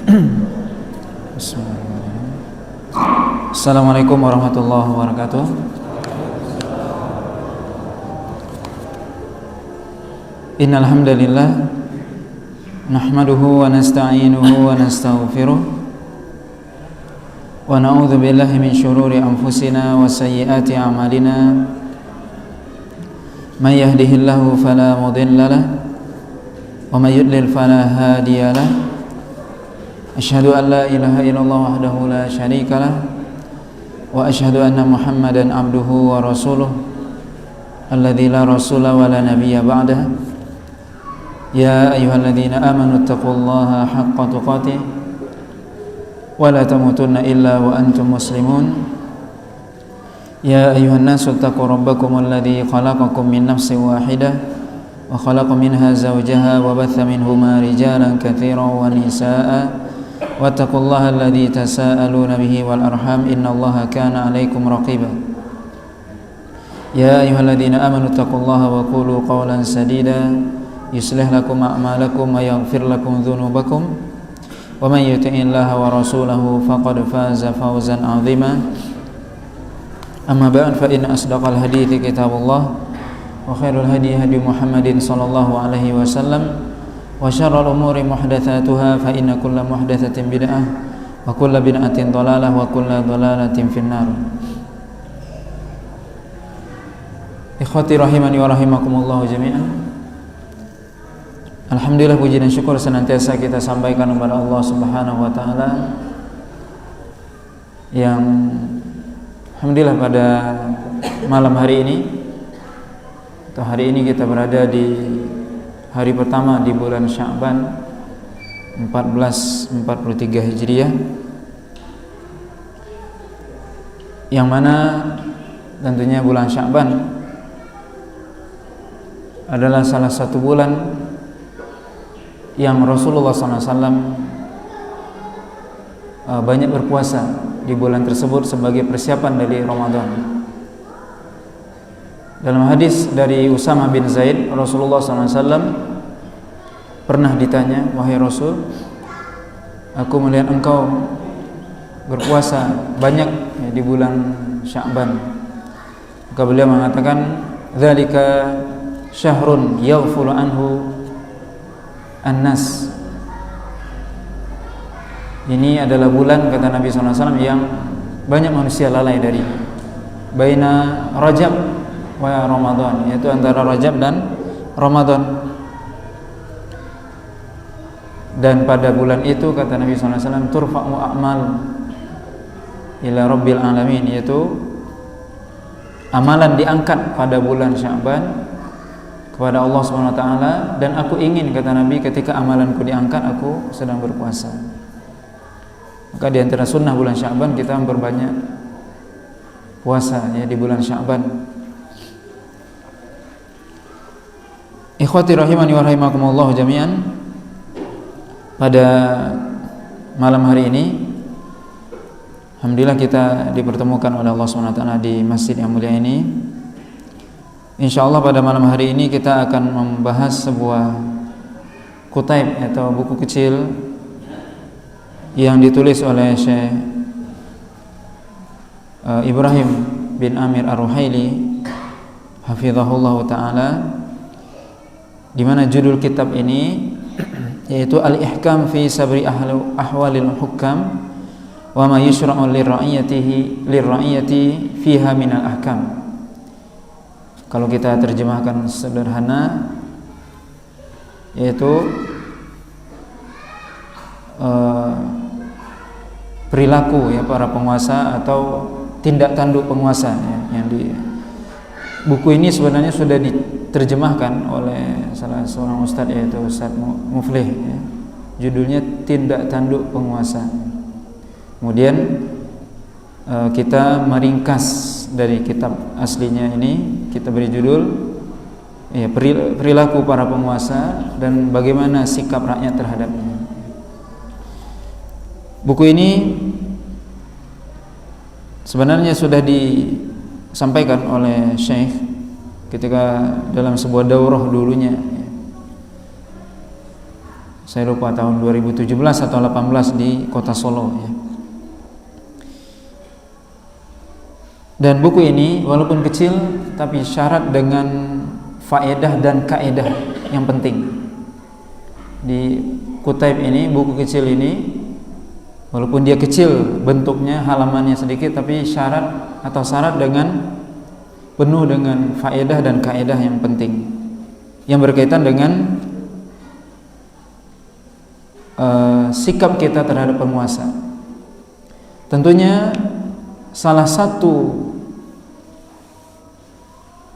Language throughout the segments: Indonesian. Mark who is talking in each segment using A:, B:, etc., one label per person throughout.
A: Bismillahirrahmanirrahim. Assalamualaikum warahmatullahi wabarakatuh. Innal hamdalillah nahmaduhu wa nasta'inuhu wa nastaghfiruh wa na'udzu billahi min shururi anfusina wa sayyiati a'malina. May yahdihillahu fala mudilla lahu wa may yudlil fala hadiya lahu. Asyhadu an la ilaha illallah wahdahu la syarika lah wa asyhadu anna Muhammadan abduhu wa rasuluh alladzi la rasula wa la nabiyya ba'dah. Ya ayyuhalladzina amanu taqullaha haqqa tuqatih wa la tamutunna illa wa antum muslimun. Ya ayyuhan nasu taqu rabbakum alladzi khalaqakum min nafsin wahidah wa khalaqa minha zawjaha wa batha minhuma rijalan katsiran wa nisaa'a wattaqullaha alladzi tasaaluna bihi wal arham innallaha kana 'alaikum raqiba. Ya ayyuhalladzina amanu taqullaha wa qulu qawlan sadida yuslih lakum a'malakum wa yaghfir lakum dhunubakum wa may yuti'illaha wa rasulahu faqad faza fawzan 'azima. Amma ba'd, fa inna asdaqal hadithi kitabullah wa khairul hadi hadi Muhammadin sallallahu alaihi wasallam wa syarrul umuri muhdatsatuha fa inna kulla muhdatsatin bid'ah wa kulla bid'atin dhalalah wa kulla dhalalatin finnar. Ikhwati rahimani wa rahimakumullah jami'an. Alhamdulillah, puji dan syukur senantiasa kita sampaikan kepada Allah Subhanahu wa taala yang alhamdulillah pada malam hari ini atau hari ini kita berada di hari pertama di bulan Sya'ban 1443 Hijriah, yang mana tentunya bulan Sya'ban adalah salah satu bulan yang Rasulullah SAW banyak berpuasa di bulan tersebut sebagai persiapan dari Ramadan. Dalam hadis dari Usamah bin Zaid, Rasulullah SAW pernah ditanya, wahai Rasul, aku melihat engkau berpuasa banyak di bulan Sya'ban. Maka beliau mengatakan, dzalika syahrun yaghfulu anhu an-nas. Ini adalah bulan, kata Nabi SAW, yang banyak manusia lalai dari baina Rajab wa Ramadan, yaitu antara Rajab dan Ramadan. Dan pada bulan itu, kata Nabi SAW, turfa'u a'mal ila rabbil alamin, yaitu amalan diangkat pada bulan Sya'ban kepada Allah SWT. Dan aku ingin, kata Nabi, ketika amalanku diangkat aku sedang berpuasa. Maka di antara sunnah bulan Sya'ban kita memperbanyak puasa ya di bulan Sya'ban. Ikhwati rahimani wa rahimakumullah jami'an. Pada malam hari ini alhamdulillah kita dipertemukan oleh Allah SWT di masjid yang mulia ini. InsyaAllah pada malam hari ini kita akan membahas sebuah kutaib atau buku kecil yang ditulis oleh Syekh Ibrahim bin Amir Ar-Ruhaili hafizahullah ta'ala, di mana judul kitab ini yaitu Al-Ihkam fi Sabri Ahwalil Hukam wa ma yushra'u lirra'iyati fiha minal ahkam. Kalau kita terjemahkan sederhana, yaitu perilaku ya para penguasa atau tindak tanduk penguasa ya, yang di buku ini sebenarnya sudah diterjemahkan oleh salah seorang ustadz, yaitu Ustadz Muflih ya. Judulnya Tindak Tanduk Penguasa. Kemudian kita meringkas dari kitab aslinya ini, kita beri judul ya, perilaku para penguasa dan bagaimana sikap rakyat terhadapnya. Buku ini sebenarnya sudah disampaikan oleh Syekh ketika dalam sebuah daurah dulunya. Saya lupa tahun 2017 atau 18 di kota Solo ya. Dan buku ini walaupun kecil tapi syarat dengan faedah dan kaedah yang penting. Di Kutaib ini, buku kecil ini, walaupun dia kecil bentuknya, halamannya sedikit, tapi syarat dengan penuh dengan faedah dan kaedah yang penting yang berkaitan dengan sikap kita terhadap penguasa. Tentunya salah satu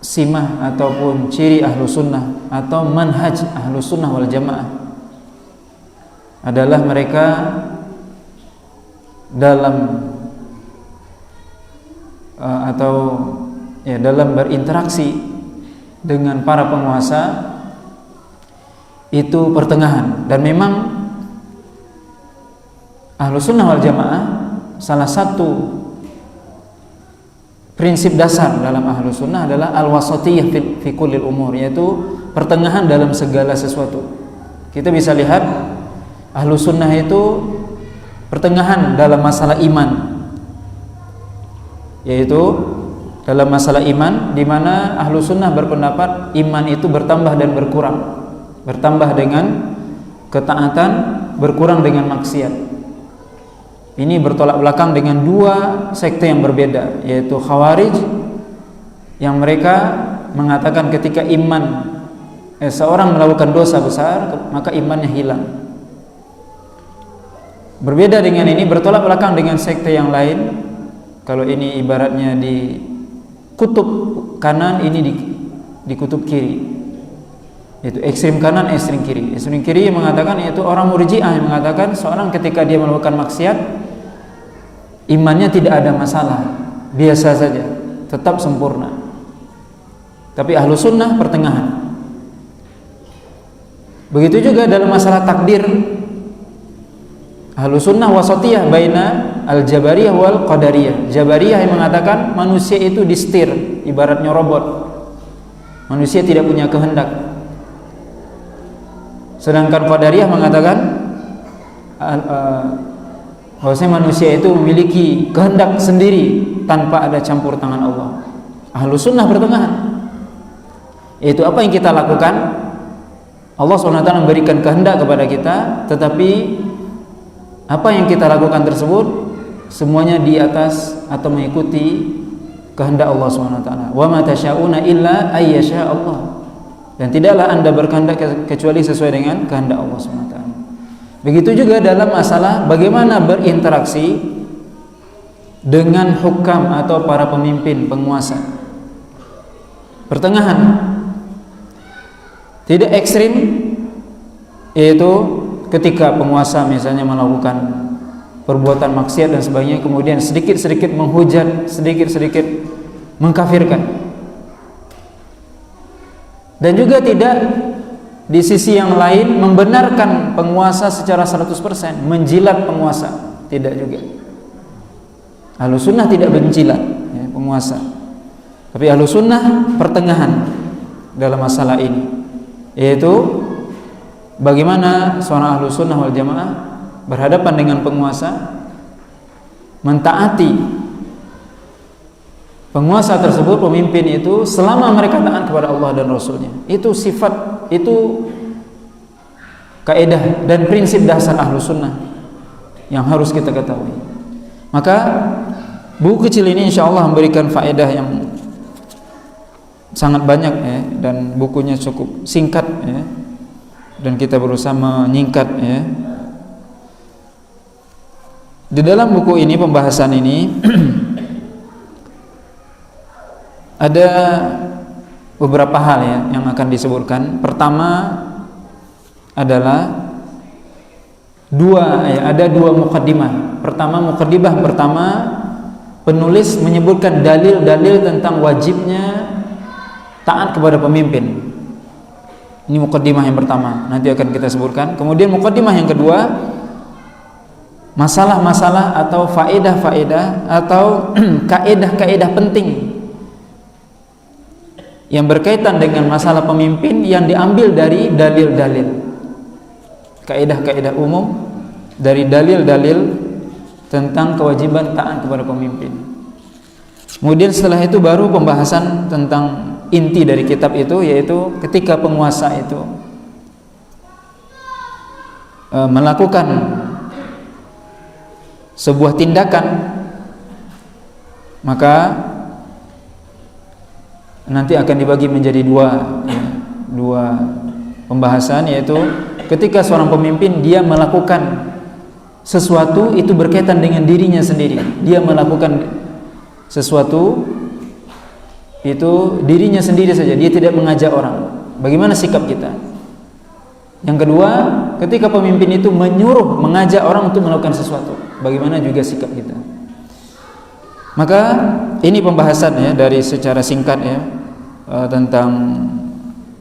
A: simah ataupun ciri ahlu sunnah atau manhaj ahlu sunnah wal jamaah adalah mereka dalam dalam berinteraksi dengan para penguasa itu pertengahan. Dan memang ahlu sunnah wal jamaah salah satu prinsip dasar dalam ahlu sunnah adalah al-wasatiyah fi kullil umur, yaitu pertengahan dalam segala sesuatu. Kita bisa lihat ahlu sunnah itu pertengahan dalam masalah iman, yaitu dalam masalah iman, di mana ahlu sunnah berpendapat iman itu bertambah dan berkurang, bertambah dengan ketaatan, berkurang dengan maksiat. Ini bertolak belakang dengan dua sekte yang berbeda, yaitu Khawarij yang mereka mengatakan ketika seorang melakukan dosa besar maka imannya hilang. Berbeda dengan ini, bertolak belakang dengan sekte yang lain. Kalau ini ibaratnya di kutub kanan, ini di kutub kiri, yaitu ekstrim kanan, ekstrim kiri. Ekstrim kiri yang mengatakan, yaitu orang Murji'ah yang mengatakan seorang ketika dia melakukan maksiat imannya tidak ada masalah, biasa saja, tetap sempurna. Tapi ahlu sunnah pertengahan. Begitu juga dalam masalah takdir, ahlu sunnah wasatiyah baina al-jabariyah wal qadariyah. Jabariyah yang mengatakan manusia itu disetir, ibaratnya robot, manusia tidak punya kehendak. Sedangkan qadariyah mengatakan bahwasanya manusia itu memiliki kehendak sendiri tanpa ada campur tangan Allah. Ahlu sunnah pertengahan, yaitu apa yang kita lakukan Allah SWT memberikan kehendak kepada kita, tetapi apa yang kita lakukan tersebut semuanya di atas atau mengikuti kehendak Allah SWT. Wa ma tasyauna illa ayyasha Allah. Dan tidaklah anda berkehendak kecuali sesuai dengan kehendak Allah SWT. Begitu juga dalam masalah bagaimana berinteraksi dengan hukam atau para pemimpin penguasa. Pertengahan, tidak ekstrim, yaitu ketika penguasa misalnya melakukan perbuatan maksiat dan sebagainya, kemudian sedikit-sedikit menghujat, sedikit-sedikit mengkafirkan. Dan juga tidak di sisi yang lain membenarkan penguasa secara 100%, menjilat penguasa, tidak juga. Ahlu sunnah tidak menjilat ya, penguasa, tapi ahlu sunnah pertengahan dalam masalah ini, yaitu bagaimana seorang ahlu sunnah wal jamaah berhadapan dengan penguasa, mentaati penguasa tersebut, pemimpin itu, selama mereka taat kepada Allah dan Rasulnya. Itu sifat, itu kaidah dan prinsip dasar ahlu sunnah yang harus kita ketahui. Maka buku kecil ini insya Allah memberikan faedah yang sangat banyak ya, dan bukunya cukup singkat ya, dan kita berusaha menyingkat ya. Di dalam buku ini, pembahasan ini ada beberapa hal ya yang akan disebutkan. Pertama adalah ada dua muqaddimah. Muqaddimah pertama, penulis menyebutkan dalil-dalil tentang wajibnya taat kepada pemimpin. Ini muqaddimah yang pertama, nanti akan kita sebutkan. Kemudian muqaddimah yang kedua, masalah-masalah atau faedah-faedah atau kaedah-kaedah penting yang berkaitan dengan masalah pemimpin yang diambil dari dalil-dalil. kaidah-kaidah umum dari dalil-dalil tentang kewajiban taat kepada pemimpin. Kemudian setelah itu baru pembahasan tentang inti dari kitab itu, yaitu ketika penguasa itu melakukan sebuah tindakan, maka nanti akan dibagi menjadi dua pembahasan, yaitu ketika seorang pemimpin dia melakukan sesuatu itu berkaitan dengan dirinya sendiri, dia melakukan sesuatu itu dirinya sendiri saja, dia tidak mengajak orang, bagaimana sikap kita? Yang kedua, ketika pemimpin itu mengajak orang untuk melakukan sesuatu, bagaimana juga sikap kita? Maka ini pembahasan ya dari secara singkat ya tentang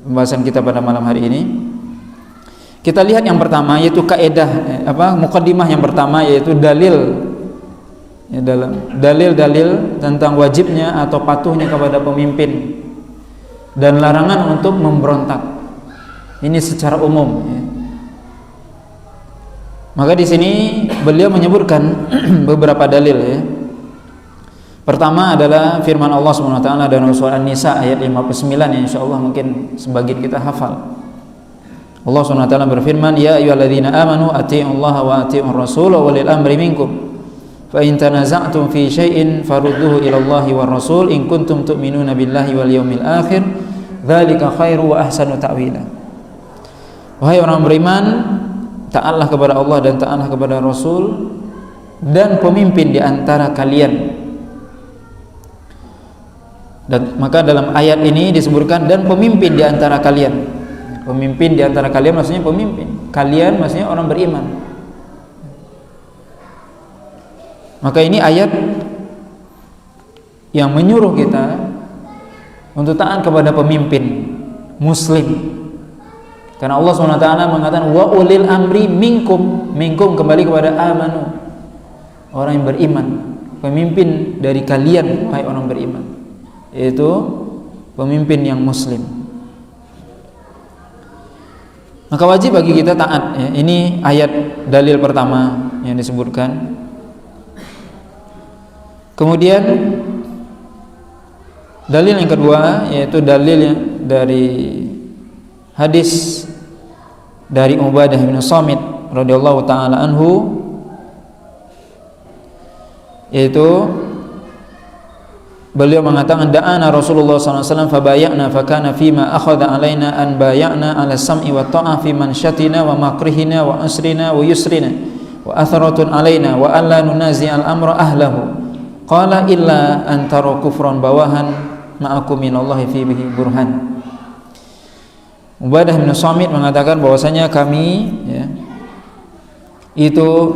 A: pembahasan kita pada malam hari ini. Kita lihat yang pertama, yaitu kaidah muqaddimah yang pertama, yaitu dalil ya, dalam dalil-dalil tentang wajibnya atau patuhnya kepada pemimpin dan larangan untuk memberontak. Ini secara umum ya. Maka di sini beliau menyebutkan beberapa dalil ya. Pertama adalah firman Allah Subhanahu wa taala dalam surah An-Nisa ayat 59 yang insyaallah mungkin sebagian kita hafal. Allah Subhanahu wa taala berfirman, "Ya ayyuhalladzina amanu atti'ullaha wa atti'ur rasul wa ulil amri minkum. Fa in tanaza'tum fi syai'in farudduhu ila Allahi war rasul in kuntum tu'minuna billahi wal yawmil akhir. Dzalika khairu wa ahsanu ta'wila." Wahai orang beriman, taatlah kepada Allah dan taatlah kepada Rasul dan pemimpin di antara kalian. Dan maka dalam ayat ini disebutkan dan pemimpin di antara kalian. Pemimpin di antara kalian maksudnya pemimpin. Kalian maksudnya orang beriman. Maka ini ayat yang menyuruh kita untuk taat kepada pemimpin muslim. Karena Allah SWT mengatakan wa ulil amri minkum. Minkum kembali kepada amanu, orang yang beriman. Pemimpin dari kalian wahai orang beriman, yaitu pemimpin yang muslim. Maka wajib bagi kita taat ya. Ini ayat dalil pertama yang disebutkan. Kemudian dalil yang kedua, yaitu dalil dari hadis dari Ubadah bin Samit radhiyallahu taala anhu, yaitu beliau mengatakan da'ana Rasulullah SAW fabaya'na fakana fima akhadha alaina an baya'na ala sam'i wa ta'ah fi mansyatina wa makrihina wa asrina wa yusrina wa atharatun alaina wa alla nunazi'al amra ahlahu qala illa an tara kufran bawahan ma'akum minallahi fi bihi burhan. Ubadah bin Samit mengatakan bahwasanya kami ya, itu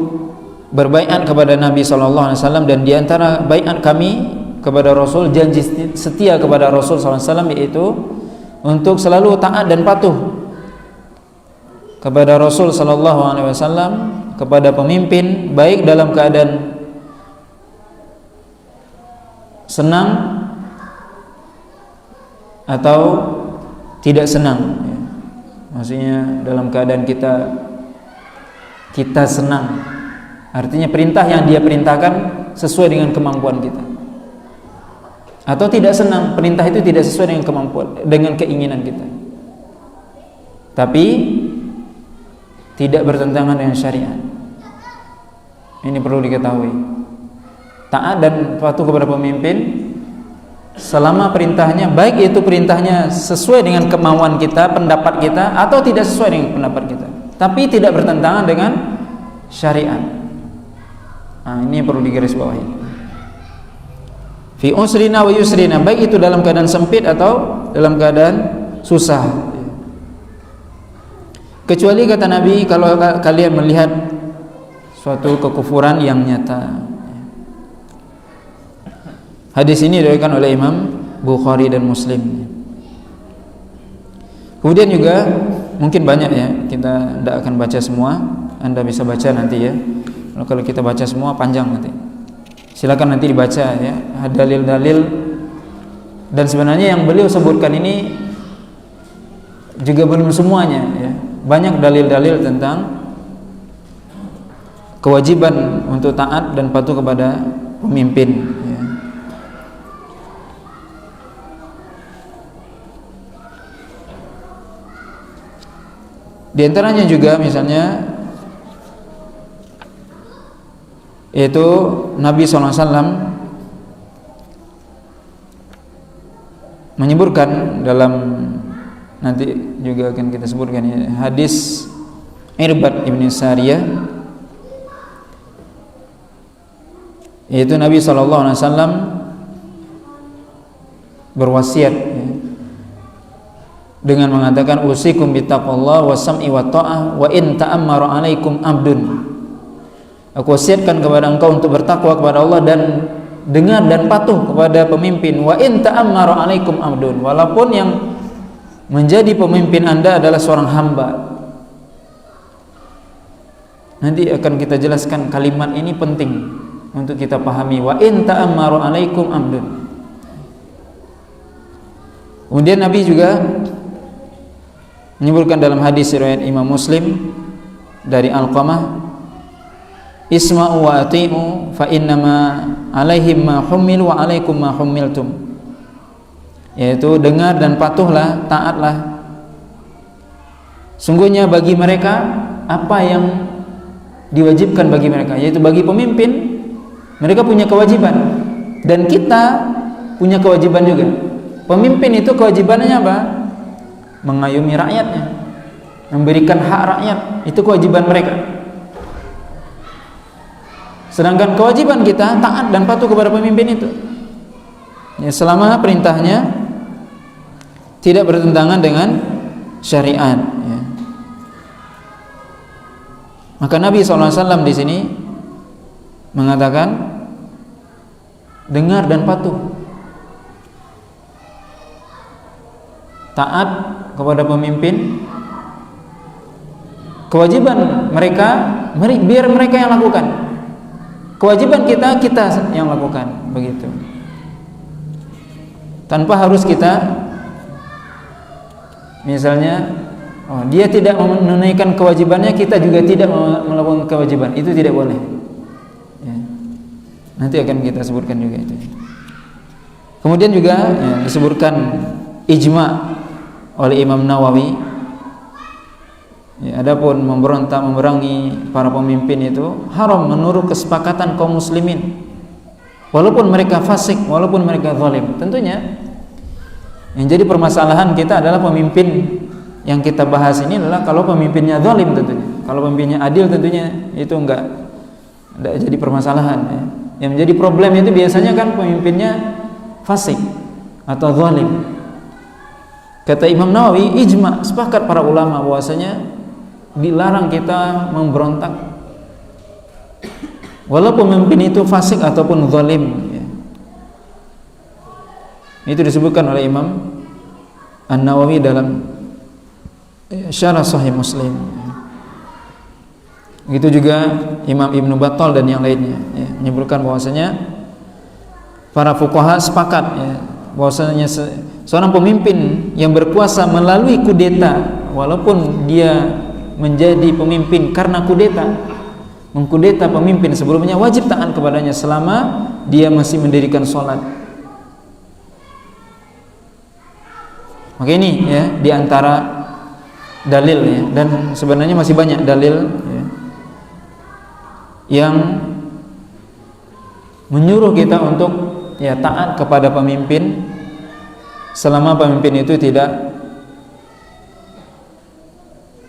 A: berbaiat kepada Nabi SAW, dan diantara baiat kami kepada Rasul, janji setia kepada Rasul SAW, yaitu untuk selalu taat dan patuh kepada Rasul SAW, kepada pemimpin, baik dalam keadaan senang atau tidak senang ya. Maksudnya dalam keadaan kita senang, artinya perintah yang dia perintahkan sesuai dengan kemampuan kita, atau tidak senang, perintah itu tidak sesuai dengan kemampuan, dengan keinginan kita, tapi tidak bertentangan dengan syariat. Ini perlu diketahui. Taat dan patuh kepada pemimpin selama perintahnya, baik itu perintahnya sesuai dengan kemauan kita, pendapat kita, atau tidak sesuai dengan pendapat kita, tapi tidak bertentangan dengan syariat. Nah, ini yang perlu digarisbawahi. Fi usrina wa yusrina, baik itu dalam keadaan sempit atau dalam keadaan susah. Kecuali kata Nabi, kalau kalian melihat suatu kekufuran yang nyata. Hadis ini diriwayatkan oleh Imam Bukhari dan Muslim. Kemudian juga mungkin banyak ya, kita tidak akan baca semua. Anda bisa baca nanti ya. Kalau kita baca semua panjang nanti. Silakan nanti dibaca ya, dalil-dalil. Dan sebenarnya yang beliau sebutkan ini juga belum semuanya ya. Banyak dalil-dalil tentang kewajiban untuk taat dan patuh kepada pemimpin, ya. Di antaranya juga misalnya yaitu Nabi SAW menyebutkan dalam, nanti juga akan kita sebutkan ya, hadis Irbad ibn Sariyah, yaitu Nabi SAW berwasiat ya, dengan mengatakan usikum bittaqwallah wa sam'i wa ta'ah wa in ta'ammara 'alaikum 'abdun. Aku wasiatkan kepada engkau untuk bertakwa kepada Allah dan dengar dan patuh kepada pemimpin. Wa in ta'ammara 'alaikum 'abdun, walaupun yang menjadi pemimpin Anda adalah seorang hamba. Nanti akan kita jelaskan kalimat ini penting untuk kita pahami. Wa in ta'ammara 'alaikum 'abdun. Kemudian Nabi juga menyebutkan dalam hadis riwayat Imam Muslim dari Alqamah, isma'u wa ati'u fa innama alaihim ma hummilu wa alaikum ma hummiltum, yaitu dengar dan patuhlah, taatlah, sungguhnya bagi mereka apa yang diwajibkan bagi mereka, yaitu bagi pemimpin mereka punya kewajiban dan kita punya kewajiban juga. Pemimpin itu kewajibannya apa? Mengayomi rakyatnya, memberikan hak rakyat, itu kewajiban mereka. Sedangkan kewajiban kita taat dan patuh kepada pemimpin itu, ya, selama perintahnya tidak bertentangan dengan syariat, ya. Maka Nabi SAW di sini mengatakan dengar dan patuh, taat kepada pemimpin, kewajiban mereka biar mereka yang lakukan, kewajiban kita yang lakukan, begitu. Tanpa harus kita misalnya dia tidak menunaikan kewajibannya, kita juga tidak melakukan kewajiban, itu tidak boleh, ya. Nanti akan kita sebutkan juga itu. Kemudian juga ya, disebutkan ijma' oleh Imam Nawawi, ya, adapun memberontak memerangi para pemimpin itu haram menurut kesepakatan kaum muslimin, walaupun mereka fasik, walaupun mereka zalim. Tentunya yang jadi permasalahan kita adalah pemimpin yang kita bahas ini adalah kalau pemimpinnya zalim tentunya. Kalau pemimpinnya adil tentunya itu enggak jadi permasalahan, ya. Yang menjadi problem itu biasanya kan pemimpinnya fasik atau zalim. Kata Imam Nawawi, ijma, sepakat para ulama bahwasanya dilarang kita memberontak walaupun pemimpin itu fasik ataupun zalim, ya. Itu disebutkan oleh Imam An-Nawawi dalam Syarah Sahih Muslim. Begitu juga Imam Ibnu Battal dan yang lainnya, ya, menyebutkan bahwasanya para fuqaha sepakat, ya, bahwasanya seorang pemimpin yang berkuasa melalui kudeta, walaupun dia menjadi pemimpin karena kudeta, mengkudeta pemimpin sebelumnya, wajib taat kepadanya selama dia masih mendirikan sholat. Maka ini ya diantara dalil, ya, dan sebenarnya masih banyak dalil, ya, yang menyuruh kita untuk ya taat kepada pemimpin selama pemimpin itu tidak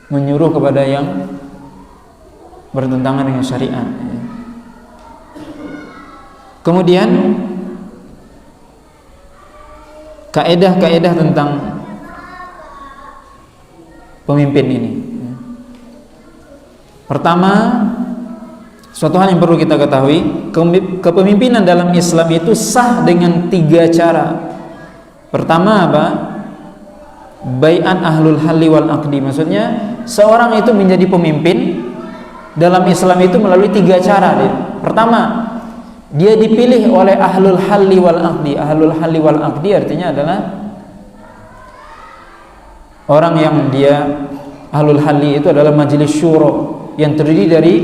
A: menyuruh kepada yang bertentangan dengan syariat, ya. Kemudian kaedah-kaedah tentang pemimpin ini, ya. Pertama, suatu hal yang perlu kita ketahui, kepemimpinan dalam Islam itu sah dengan 3 cara. Pertama apa? Bai'at ahlul halli wal aqdi. Maksudnya seorang itu menjadi pemimpin dalam Islam itu melalui 3 cara. Pertama, dia dipilih oleh ahlul halli wal aqdi. Ahlul halli wal aqdi artinya adalah orang yang dia ahlul halli itu adalah majelis syuro yang terdiri dari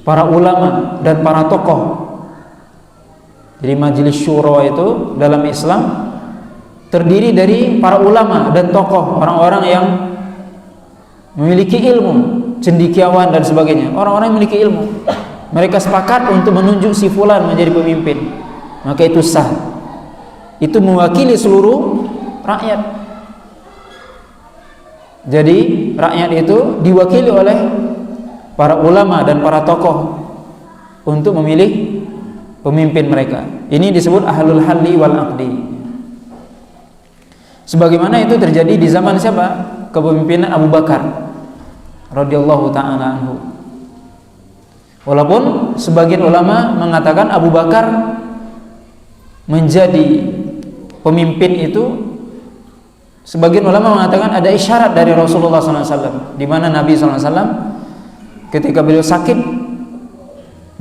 A: para ulama dan para tokoh. Jadi majelis syura itu dalam Islam terdiri dari para ulama dan tokoh, orang-orang yang memiliki ilmu, cendekiawan dan sebagainya. Orang-orang yang memiliki ilmu, mereka sepakat untuk menunjuk si fulan menjadi pemimpin, maka itu sah. Itu mewakili seluruh rakyat. Jadi rakyat itu diwakili oleh para ulama dan para tokoh untuk memilih pemimpin mereka. Ini disebut ahlul halli wal aqdi. Sebagaimana itu terjadi di zaman siapa? Kepemimpinan Abu Bakar radhiyallahu ta'ala anhu. Walaupun sebagian ulama mengatakan Abu Bakar menjadi pemimpin itu, sebagian ulama mengatakan ada isyarat dari Rasulullah SAW, di mana Nabi SAW ketika beliau sakit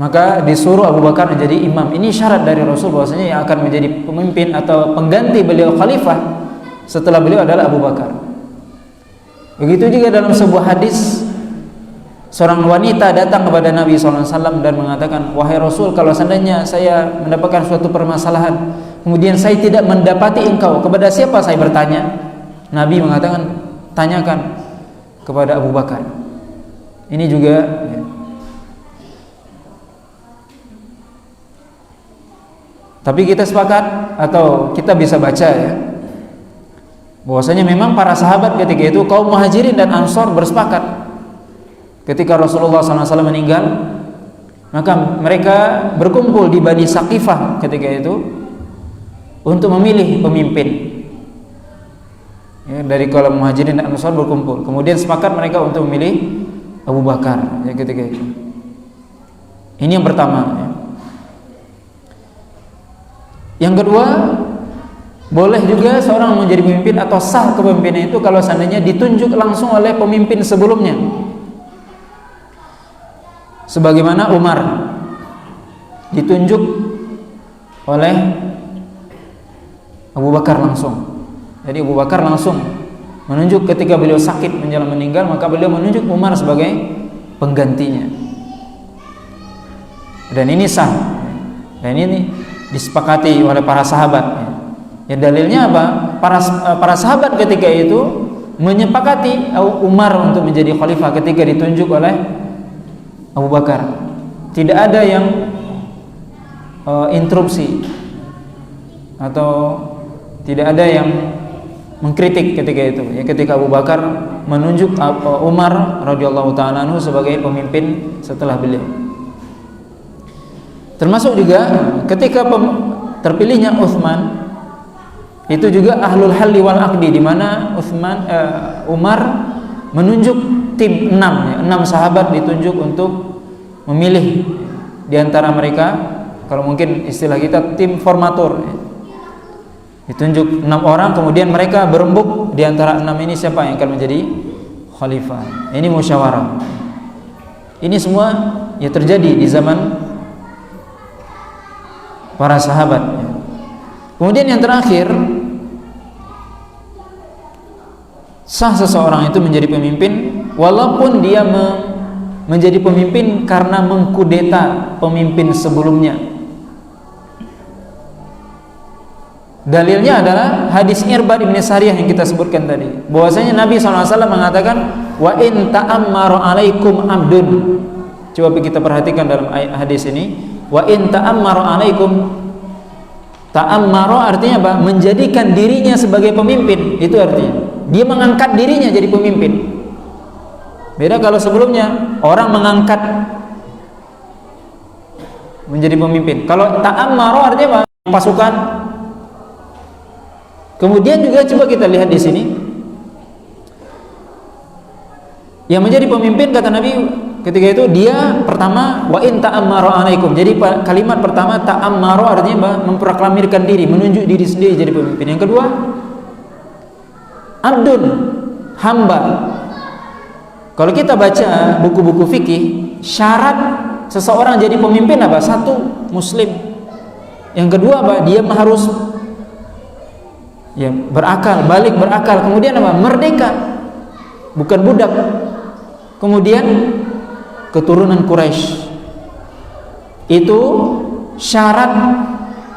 A: maka disuruh Abu Bakar menjadi imam. Ini syarat dari Rasul bahwasanya yang akan menjadi pemimpin atau pengganti beliau khalifah setelah beliau adalah Abu Bakar. Begitu juga dalam sebuah hadis, seorang wanita datang kepada Nabi SAW dan mengatakan, wahai Rasul, kalau seandainya saya mendapatkan suatu permasalahan, kemudian saya tidak mendapati engkau, kepada siapa saya bertanya? Nabi mengatakan, tanyakan kepada Abu Bakar. Ini juga ya. Tapi kita sepakat atau kita bisa baca ya, bahwasanya memang para sahabat ketika itu, kaum Muhajirin dan Ansor bersepakat ketika Rasulullah SAW meninggal, maka mereka berkumpul di Bani Saqifah ketika itu untuk memilih pemimpin ya, dari kaum Muhajirin dan Ansor berkumpul, kemudian sepakat mereka untuk memilih Abu Bakar ya, ketika itu. Ini yang pertama ya. Yang kedua, boleh juga seorang menjadi pemimpin atau sah kepemimpinan itu kalau seandainya ditunjuk langsung oleh pemimpin sebelumnya. Sebagaimana Umar ditunjuk oleh Abu Bakar langsung. Jadi Abu Bakar langsung menunjuk ketika beliau sakit menjelang meninggal, maka beliau menunjuk Umar sebagai penggantinya. Dan ini sah. Dan ini disepakati oleh para sahabat. Ya, dalilnya apa? Para sahabat ketika itu menyepakati Umar untuk menjadi khalifah ketika ditunjuk oleh Abu Bakar. Tidak ada yang interupsi atau tidak ada yang mengkritik ketika itu. Ya, ketika Abu Bakar menunjuk Umar radhiyallahu ta'ala anhu sebagai pemimpin setelah beliau. Termasuk juga ketika terpilihnya Utsman, itu juga ahlul halli wal aqdi, di mana Umar menunjuk tim 6 ya, 6 sahabat ditunjuk untuk memilih di antara mereka, kalau mungkin istilah kita tim formatur ya. Ditunjuk 6 orang, kemudian mereka berembuk di antara 6 ini siapa yang akan menjadi khalifah. Ini musyawarah. Ini semua ya terjadi di zaman para sahabat ya. Kemudian yang terakhir, sah seseorang itu menjadi pemimpin walaupun dia menjadi pemimpin karena mengkudeta pemimpin sebelumnya. Dalilnya adalah hadis Irbad bin Sariyah yang kita sebutkan tadi, bahwasanya Nabi SAW mengatakan, wa in ta'ammaru alaikum abdun. Coba kita perhatikan dalam hadis ini, wa in ta'ammaru alaikum. Ta'ammaru artinya apa? Menjadikan dirinya sebagai pemimpin. Itu artinya dia mengangkat dirinya jadi pemimpin. Beda kalau sebelumnya orang mengangkat menjadi pemimpin. Kalau ta'ammaru artinya apa? Pasukan. Kemudian juga coba kita lihat di sini, yang menjadi pemimpin kata Nabi ketika itu, dia pertama wa in ta'ammaru alaikum. Jadi kalimat pertama ta'ammaru artinya memproklamirkan diri, menunjuk diri sendiri jadi pemimpin. Yang kedua, abdun, hamba. Kalau kita baca buku-buku fikih, syarat seseorang jadi pemimpin apa? Satu, muslim. Yang kedua apa? Dia harus ya berakal, balik berakal. Kemudian apa? Merdeka, bukan budak. Kemudian keturunan Quraisy. itu syarat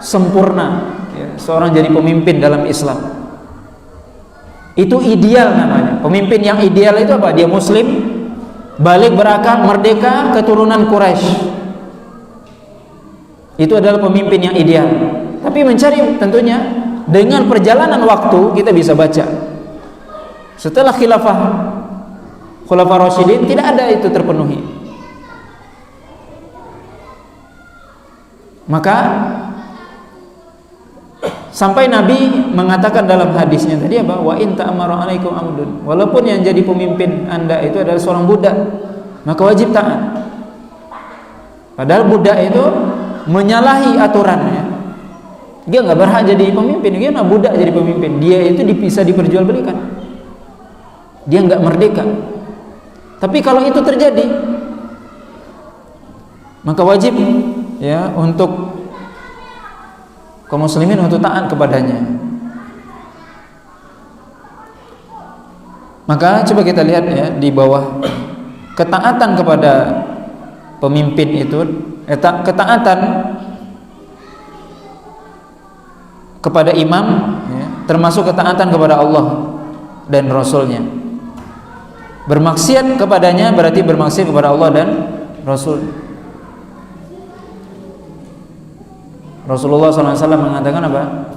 A: sempurna ya, seorang jadi pemimpin dalam Islam. Itu ideal namanya. Pemimpin yang ideal itu apa? Dia muslim, balik berakal, merdeka, keturunan Quraisy. Itu adalah pemimpin yang ideal. Tapi mencari tentunya dengan perjalanan waktu kita bisa baca. Setelah Khulafaur Rasyidin tidak ada itu terpenuhi. Maka sampai Nabi mengatakan dalam hadisnya tadi apa? Wa in ta'amara 'alaikum amdun. Walaupun yang jadi pemimpin Anda itu adalah seorang budak, maka wajib taat. Padahal budak itu menyalahi aturannya. Dia nggak berhak jadi pemimpin. Dia nggak budak jadi pemimpin. Dia itu bisa diperjualbelikan. Dia nggak merdeka. Tapi kalau itu terjadi, maka wajib ya untuk kaum muslimin untuk taat kepadanya. Maka coba kita lihat ya di bawah ketaatan kepada pemimpin itu, ketaatan kepada imam ya, termasuk ketaatan kepada Allah dan Rasulnya. Bermaksiat kepadanya berarti bermaksiat kepada Allah dan Rasul. Rasulullah SAW mengatakan apa?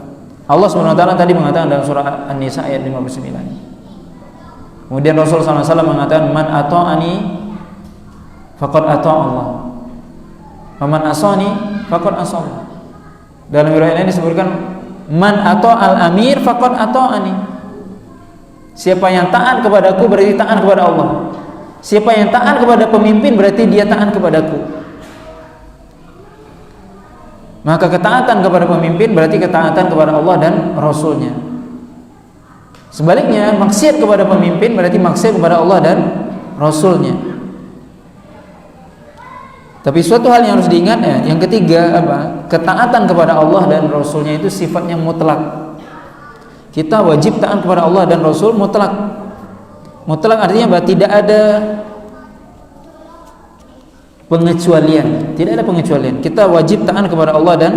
A: Allah SWT tadi mengatakan dalam surah An-Nisa ayat 59. Kemudian Rasul SAW mengatakan, man ata'ani faqad ata'a Allah, wa man asani faqad asalla. Dalam riwayat ini disebutkan, man ata'al amir faqad ata'ani. Siapa yang taat kepadaku berarti taat kepada Allah. Siapa yang taat kepada pemimpin berarti dia taat kepadaku. Maka ketaatan kepada pemimpin berarti ketaatan kepada Allah dan Rasulnya. Sebaliknya, maksiat kepada pemimpin berarti maksiat kepada Allah dan Rasulnya. Tapi suatu hal yang harus diingat ya, yang ketiga apa? Ketaatan kepada Allah dan Rasulnya itu sifatnya mutlak. Kita wajib taat kepada Allah dan Rasul mutlak. Mutlak artinya bahwa tidak ada pengecualian, tidak ada pengecualian. Kita wajib taat kepada Allah dan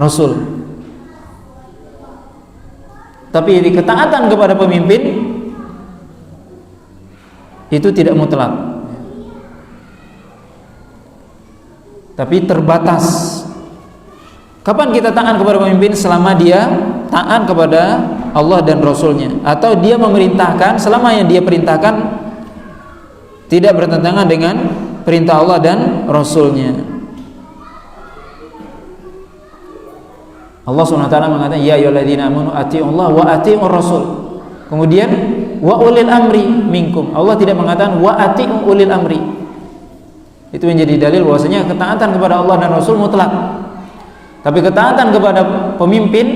A: Rasul. Tapi ketaatan kepada pemimpin itu tidak mutlak, tapi terbatas. Kapan kita taat kepada pemimpin? Selama dia taat kepada Allah dan Rasulnya, atau dia memerintahkan, selama yang dia perintahkan tidak bertentangan dengan perintah Allah dan Rasulnya. Allah SWT mengatakan, ya ayyuhalladzina amanu atii'ullah wa atii'ur rasul. Kemudian wa ulil amri minkum. Allah tidak mengatakan wa atii'u ulil amri. Itu menjadi dalil bahwasanya ketaatan kepada Allah dan Rasul mutlak. Tapi ketaatan kepada pemimpin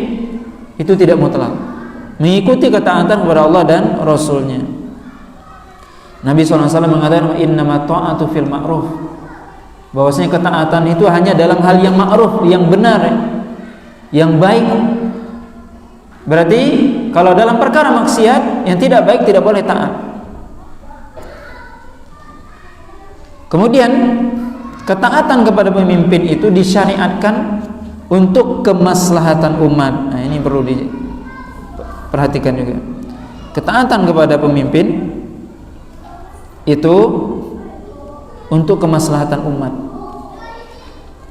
A: itu tidak mutlak. Mengikuti ketaatan kepada Allah dan Rasulnya. Nabi SAW mengatakan innama ta'atu fil ma'ruf. Bahwasanya ketaatan itu hanya dalam hal yang ma'ruf, yang benar, yang baik. Berarti kalau dalam perkara maksiat yang tidak baik tidak boleh taat. Kemudian ketaatan kepada pemimpin itu disyariatkan untuk kemaslahatan umat. Nah, ini perlu diperhatikan juga. Ketaatan kepada pemimpin itu untuk kemaslahatan umat.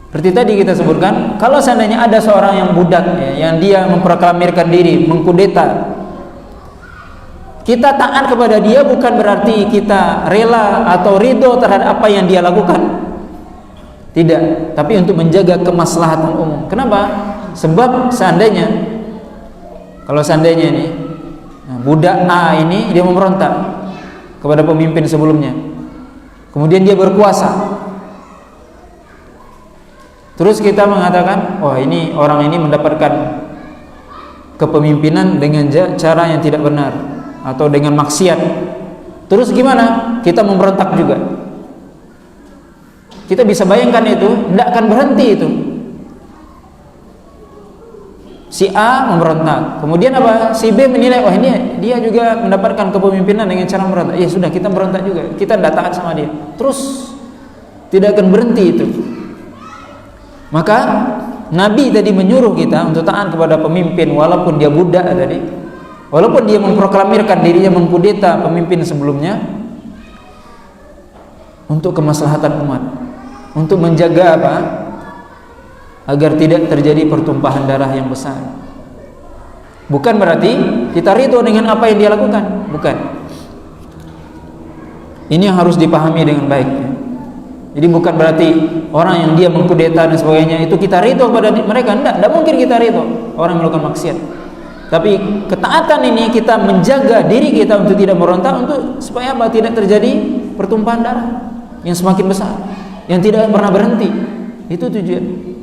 A: Seperti tadi kita sebutkan, kalau seandainya ada seorang yang budak ya, yang dia memproklamirkan diri, mengkudeta, kita taat kepada dia bukan berarti kita rela atau ridho terhadap apa yang dia lakukan. Tidak, tapi untuk menjaga kemaslahatan umum. Kenapa? Sebab seandainya, kalau seandainya ini budak A ini dia memberontak kepada pemimpin sebelumnya, kemudian dia berkuasa, terus kita mengatakan, oh ini orang ini mendapatkan kepemimpinan dengan cara yang tidak benar atau dengan maksiat, terus gimana? Kita memberontak juga. Kita bisa bayangkan itu, tidak akan berhenti itu. Si A memberontak, kemudian apa? Si B menilai, wah ini dia juga mendapatkan kepemimpinan dengan cara memberontak. Ya sudah, kita berontak juga. Kita tidak taat sama dia. Terus tidak akan berhenti itu. Maka Nabi tadi menyuruh kita untuk taat kepada pemimpin walaupun dia budak tadi, walaupun dia memproklamirkan dirinya mengkudeta pemimpin sebelumnya, untuk kemaslahatan umat, untuk menjaga apa? Agar tidak terjadi pertumpahan darah yang besar. Bukan berarti kita ridho dengan apa yang dia lakukan, bukan. Ini yang harus dipahami dengan baik. Jadi bukan berarti orang yang dia mengkudeta dan sebagainya itu kita ridho pada mereka. Tidak mungkin kita ridho orang yang melakukan maksiat. Tapi ketaatan ini kita menjaga diri kita untuk tidak merontak, untuk supaya apa? Tidak terjadi pertumpahan darah yang semakin besar, yang tidak pernah berhenti. Itu tujuan.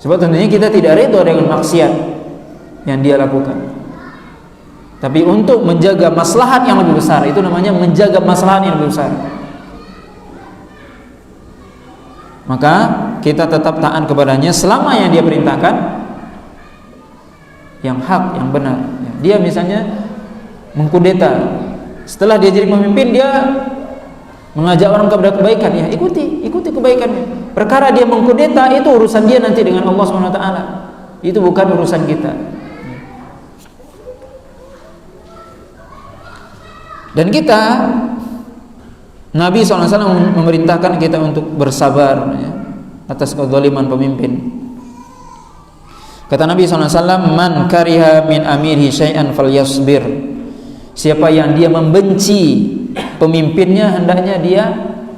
A: Sebab tentunya kita tidak ridho dengan maksiat yang dia lakukan. Tapi untuk menjaga maslahat yang lebih besar, itu namanya menjaga maslahat yang lebih besar. Maka kita tetap taat kepadanya selama yang dia perintahkan yang hak, yang benar. Dia misalnya mengkudeta, setelah dia jadi pemimpin dia mengajak orang kepada kebaikan, ya ikuti kebaikannya. Perkara dia mengkudeta itu urusan dia nanti dengan Allah SWT. Itu bukan urusan kita. Dan kita, Nabi SAW memerintahkan kita untuk bersabar ya, atas kezaliman pemimpin. Kata Nabi SAW, man kariha min amirihi syai'an falyasbir. Siapa yang dia membenci pemimpinnya, hendaknya dia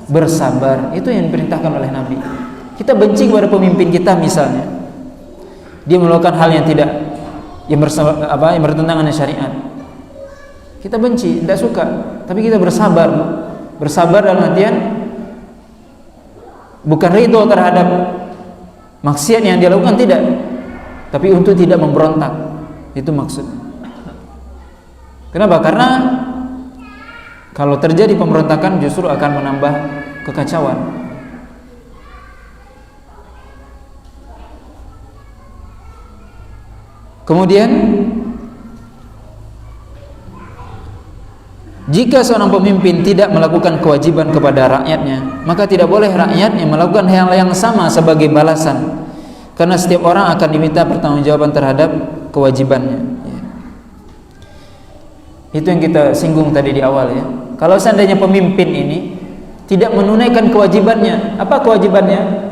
A: bersabar. Itu yang diperintahkan oleh Nabi. Kita benci kepada pemimpin kita, misalnya dia melakukan hal yang yang bertentangan dengan syariat, kita benci, tidak suka, tapi kita bersabar. Bersabar dalam artian bukan ridho terhadap maksiat yang dia lakukan, tidak, tapi untuk tidak memberontak. Itu maksudnya. Kenapa? Karena kalau terjadi pemberontakan justru akan menambah kekacauan. Kemudian jika seorang pemimpin tidak melakukan kewajiban kepada rakyatnya, maka tidak boleh rakyatnya melakukan hal yang sama sebagai balasan. Karena setiap orang akan diminta pertanggungjawaban terhadap kewajibannya. Itu yang kita singgung tadi di awal ya. Kalau seandainya pemimpin ini tidak menunaikan kewajibannya, apa kewajibannya?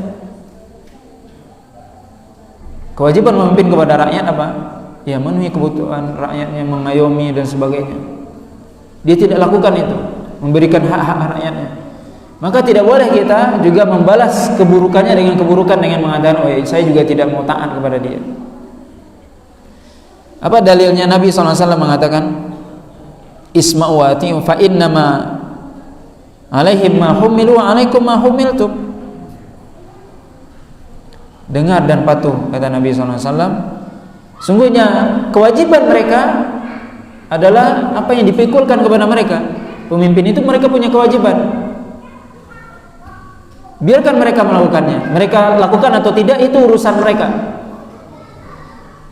A: Kewajiban memimpin kepada rakyat apa? Ya memenuhi kebutuhan rakyatnya, mengayomi dan sebagainya. Dia tidak lakukan itu, memberikan hak-hak rakyatnya. Maka tidak boleh kita juga membalas keburukannya dengan keburukan dengan mengatakan, oh ya, saya juga tidak mau taat kepada dia. Apa dalilnya? Nabi SAW mengatakan, isma'u wa ati'u fa innama alaihim ma humilu wa alaikum ma humiltum. Dengar dan patuh, kata Nabi SAW. Sungguhnya kewajiban mereka adalah apa yang dipikulkan kepada mereka. Pemimpin itu mereka punya kewajiban. Biarkan mereka melakukannya. Mereka lakukan atau tidak itu urusan mereka.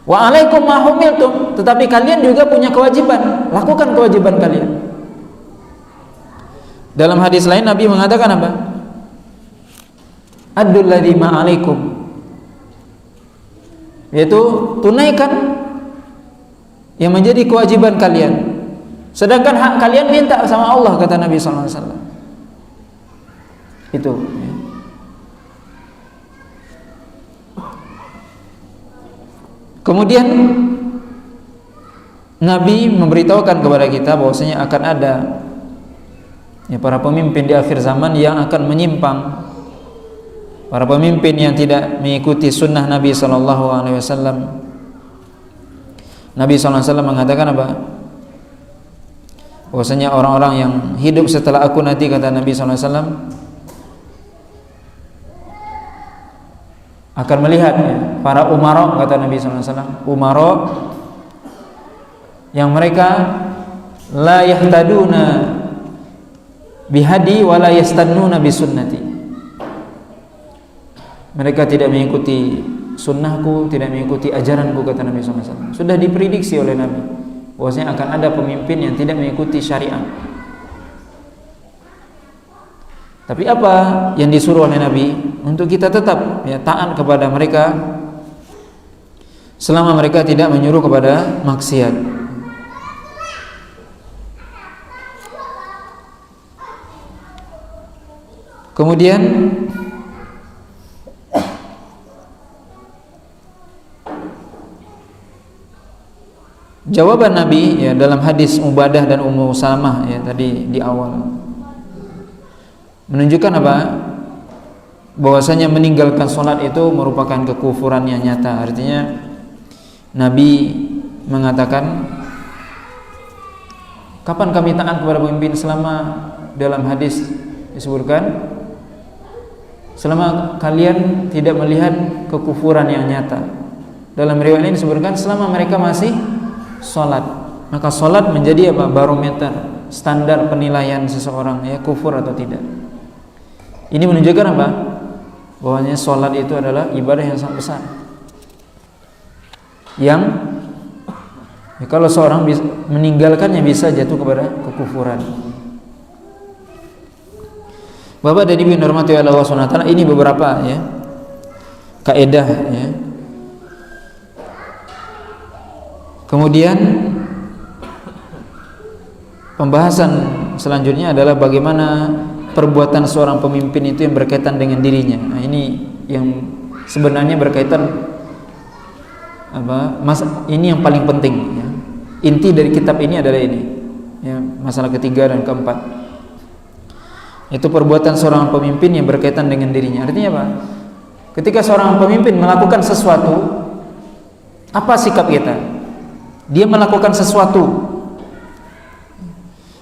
A: Wa alaikum ma humiltum, tetapi kalian juga punya kewajiban. Lakukan kewajiban kalian. Dalam hadis lain Nabi mengatakan apa? Addul ladzi ma alaikum, yaitu tunaikan yang menjadi kewajiban kalian. Sedangkan hak kalian minta sama Allah, kata Nabi sallallahu alaihi wasallam. Itu. Kemudian Nabi memberitahukan kepada kita bahwasanya akan ada ya, para pemimpin di akhir zaman yang akan menyimpang. Para pemimpin yang tidak mengikuti sunnah Nabi SAW. Nabi SAW mengatakan apa? Bahwasanya orang-orang yang hidup setelah aku nanti, kata Nabi SAW, akan melihat ya, para umara, kata Nabi SAW, umara yang mereka la yahtaduna bihadi wa la yastannuna bisunnati. Mereka tidak mengikuti sunnahku, tidak mengikuti ajaranku, kata Nabi SAW. Sudah diprediksi oleh Nabi bahwasanya akan ada pemimpin yang tidak mengikuti syariat, Tapi apa yang disuruh oleh Nabi? Untuk kita tetap ya taat kepada mereka selama mereka tidak menyuruh kepada maksiat. Kemudian jawaban Nabi ya dalam hadis Ubadah dan Ummu Salamah ya tadi di awal menunjukkan apa? Bahwasanya meninggalkan sholat itu merupakan kekufuran yang nyata. Artinya Nabi mengatakan, kapan kami taat kepada pemimpin? Selama dalam hadis disebutkan selama kalian tidak melihat kekufuran yang nyata. Dalam riwayat ini disebutkan selama mereka masih sholat. Maka sholat menjadi apa? Barometer, standar penilaian seseorang ya kufur atau tidak. Ini menunjukkan apa? Bahwasanya sholat itu adalah ibadah yang sangat besar. Yang ya, kalau seorang meninggalkannya bisa jatuh kepada kekufuran. Bapak dan Ibu yang dirahmati oleh Allah Subhanahu wa taala, ini beberapa ya kaidah ya. Kemudian pembahasan selanjutnya adalah bagaimana perbuatan seorang pemimpin itu yang berkaitan dengan dirinya. Nah, ini yang sebenarnya berkaitan apa? Ini yang paling penting ya. Inti dari kitab ini adalah ini. Ya, masalah ketiga dan keempat. Itu perbuatan seorang pemimpin yang berkaitan dengan dirinya. Artinya apa? Ketika seorang pemimpin melakukan sesuatu, apa sikap kita? Dia melakukan sesuatu.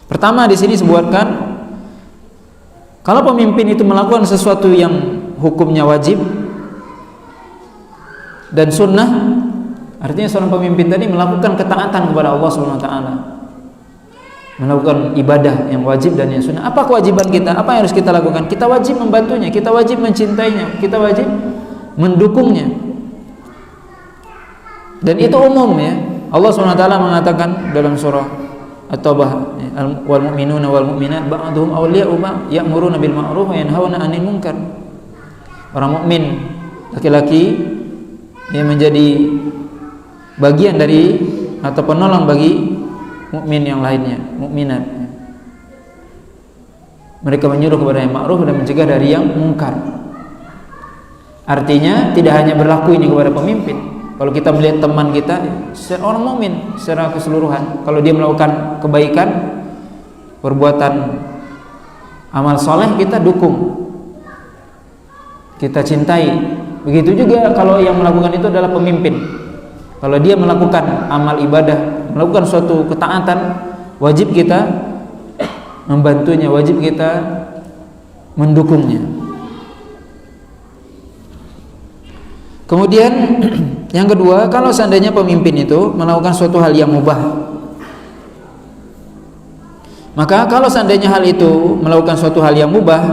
A: Pertama di sini disebutkan, kalau pemimpin itu melakukan sesuatu yang hukumnya wajib dan sunnah, artinya seorang pemimpin tadi melakukan ketaatan kepada Allah Subhanahu wa taala. Melakukan ibadah yang wajib dan yang sunnah. Apa kewajiban kita? Apa yang harus kita lakukan? Kita wajib membantunya, kita wajib mencintainya, kita wajib mendukungnya. Dan itu umum ya. Allah SWT mengatakan dalam surah At-Taubah, wal mu'minuna wal mu'minat ba'duhum awliya'u ba'd ya'muruna bil ma'ruf wa yanhauna 'anil munkar. Orang mukmin laki-laki yang menjadi bagian dari atau penolong bagi mukmin yang lainnya, mukminat. Mereka menyuruh kepada yang ma'ruf dan mencegah dari yang mungkar. Artinya tidak hanya berlaku ini kepada pemimpin. Kalau kita melihat teman kita, orang mukmin secara keseluruhan, kalau dia melakukan kebaikan, perbuatan amal soleh, kita dukung, kita cintai. Begitu juga kalau yang melakukan itu adalah pemimpin. Kalau dia melakukan amal ibadah, melakukan suatu ketaatan, wajib kita membantunya, wajib kita mendukungnya. Kemudian yang kedua, kalau seandainya pemimpin itu melakukan suatu hal yang mubah, maka kalau seandainya hal itu melakukan suatu hal yang mubah,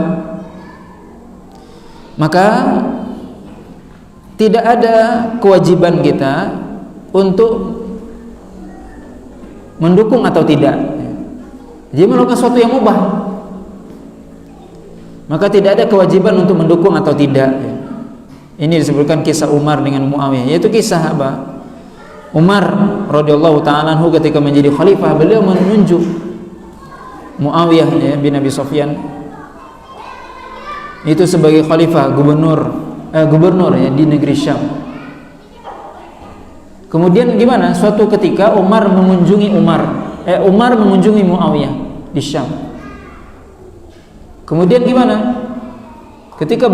A: maka tidak ada kewajiban kita untuk mendukung atau tidak. Dia melakukan sesuatu yang mubah, maka tidak ada kewajiban untuk mendukung atau tidak. Ini disebutkan kisah Umar dengan Muawiyah, yaitu kisah apa? Umar radhiyallahu ta'ala anhu ketika menjadi khalifah, beliau menunjuk Muawiyah ya, bin Abi Sufyan itu sebagai khalifah, gubernur ya, di negeri Syam. Kemudian gimana? Suatu ketika Umar mengunjungi Muawiyah di Syam. Kemudian gimana? Ketika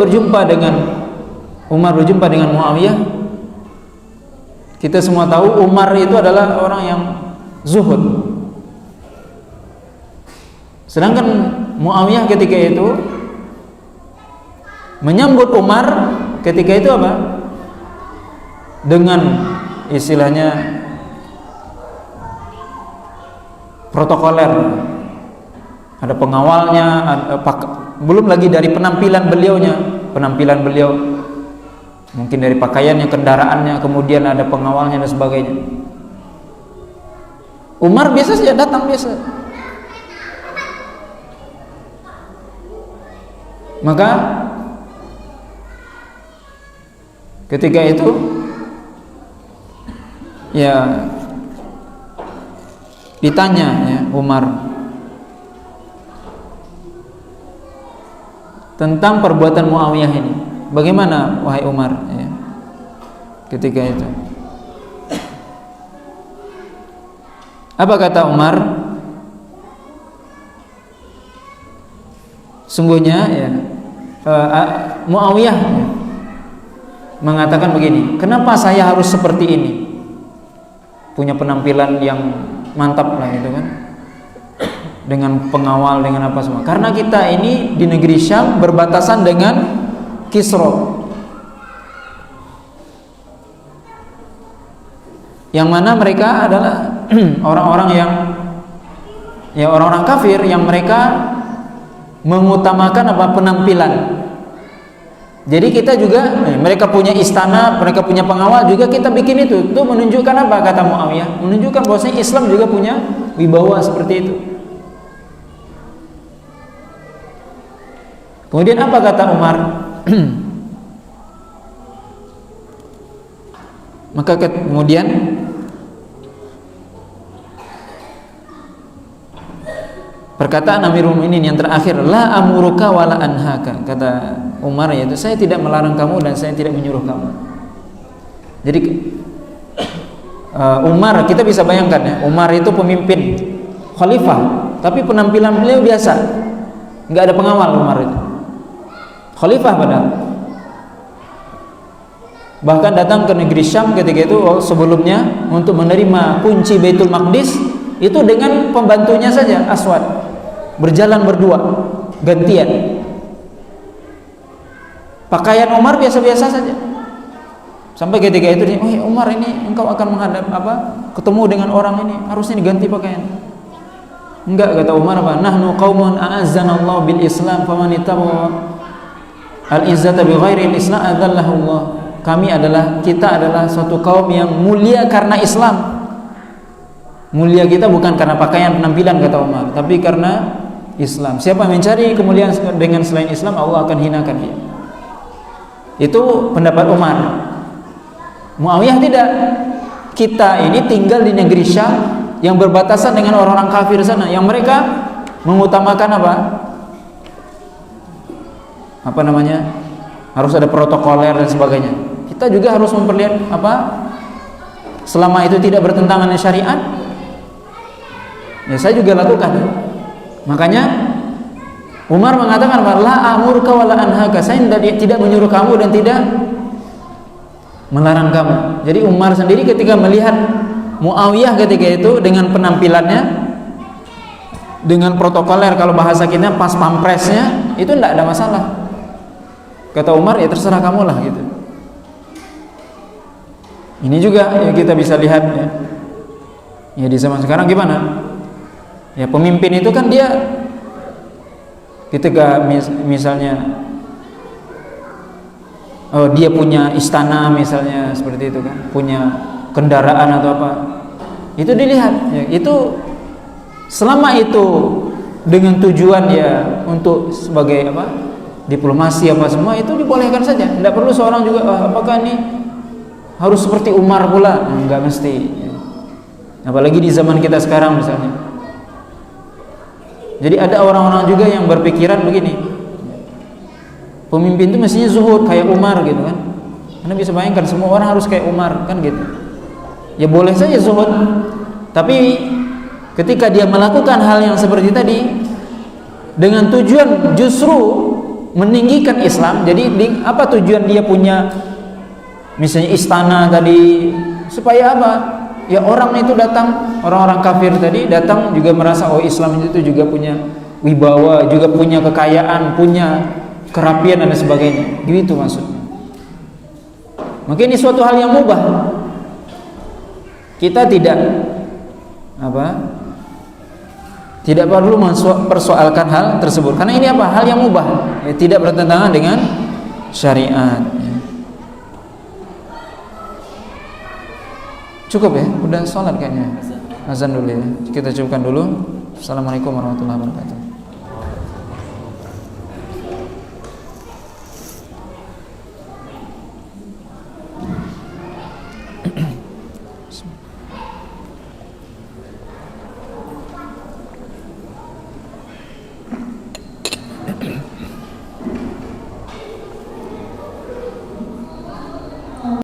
A: Umar berjumpa dengan Muawiyah, kita semua tahu Umar itu adalah orang yang zuhud. Sedangkan Muawiyah ketika itu menyambut Umar ketika itu apa? Dengan istilahnya protokoler. Ada pengawalnya, belum lagi dari penampilan beliau, mungkin dari pakaiannya, kendaraannya, kemudian ada pengawalnya dan sebagainya. Umar biasa saja datang biasa. Maka ketika itu ya ditanya ya Umar tentang perbuatan Muawiyah ini. Bagaimana wahai Umar ya, ketika itu? Apa kata Umar? Sungguhnya ya Muawiyah ya, mengatakan begini, kenapa saya harus seperti ini? Punya penampilan yang mantap lah itu kan, dengan pengawal, dengan apa semua. Karena kita ini di negeri Syam berbatasan dengan Kisra, yang mana mereka adalah orang-orang yang ya orang-orang kafir yang mereka mengutamakan apa? Penampilan. Jadi kita juga mereka punya istana, mereka punya pengawal, juga kita bikin itu. Itu menunjukkan apa kata Muawiyah? Menunjukkan bahwasanya Islam juga punya wibawa seperti itu. Kemudian apa kata Umar? Maka kemudian perkataan Amirul Mukminin yang terakhir, la amuruka wala anhaka, kata Umar, yaitu saya tidak melarang kamu dan saya tidak menyuruh kamu. Jadi Umar, kita bisa bayangkan ya, Umar itu pemimpin khalifah, tapi penampilan beliau biasa, nggak ada pengawal. Umar itu khalifah padahal, bahkan datang ke negeri Syam ketika itu sebelumnya untuk menerima kunci Baitul Maqdis itu dengan pembantunya saja, Aswad, berjalan berdua gantian. Pakaian Umar biasa-biasa saja. Sampai ketika itu dia, "Oh Umar, ini engkau akan menghadap ketemu dengan orang ini, harusnya diganti pakaian." Enggak, kata Umar apa? "Nahnu qaumun a'azzanallahu bil Islam, faman ittaba al-izzata bighairi al-Islam adzallahu Allah." Kita adalah suatu kaum yang mulia karena Islam. Mulia kita bukan karena pakaian penampilan, kata Umar, tapi karena Islam. Siapa yang mencari kemuliaan dengan selain Islam, Allah akan hinakan dia. Itu pendapat Umar. Muawiyah tidak. Kita ini tinggal di negeri Syam yang berbatasan dengan orang-orang kafir sana, yang mereka mengutamakan apa namanya, harus ada protokoler dan sebagainya. Kita juga harus memperlihat selama itu tidak bertentangan dengan syariat, ya saya juga lakukan. Makanya Umar mengatakan, la amurka wala anhaka, saya tidak menyuruh kamu dan tidak melarang kamu. Jadi Umar sendiri ketika melihat Muawiyah ketika itu dengan penampilannya, dengan protokoler, kalau bahasa kita pas pampresnya, itu tidak ada masalah. Kata Umar, ya terserah kamu lah gitu. Ini juga yang kita bisa lihat ya di zaman sekarang gimana? Ya pemimpin itu kan dia ketika misalnya dia punya istana misalnya seperti itu kan, punya kendaraan atau apa, itu dilihat ya, itu selama itu dengan tujuan ya untuk sebagai diplomasi semua, itu dibolehkan saja. Tidak perlu seorang juga apakah ini harus seperti Umar pula, enggak mesti ya. Apalagi di zaman kita sekarang misalnya. Jadi ada orang-orang juga yang berpikiran begini, pemimpin itu mestinya zuhud kayak Umar gitu kan. Anda bisa bayangkan semua orang harus kayak Umar kan gitu. Ya boleh saja zuhud, tapi ketika dia melakukan hal yang seperti tadi dengan tujuan justru meninggikan Islam. Jadi apa tujuan dia punya misalnya istana tadi, supaya apa? Ya orang itu datang, orang-orang kafir tadi datang juga merasa Islam itu juga punya wibawa, juga punya kekayaan, punya kerapian dan sebagainya. Gitu maksudnya. Maka ini suatu hal yang mubah. Kita tidak tidak perlu mempersoalkan hal tersebut, karena ini hal yang mubah, ya, tidak bertentangan dengan syariat. Cukup ya, udah sholat kayaknya. Azan dulu ya. Kita cukupkan dulu. Assalamualaikum warahmatullahi wabarakatuh.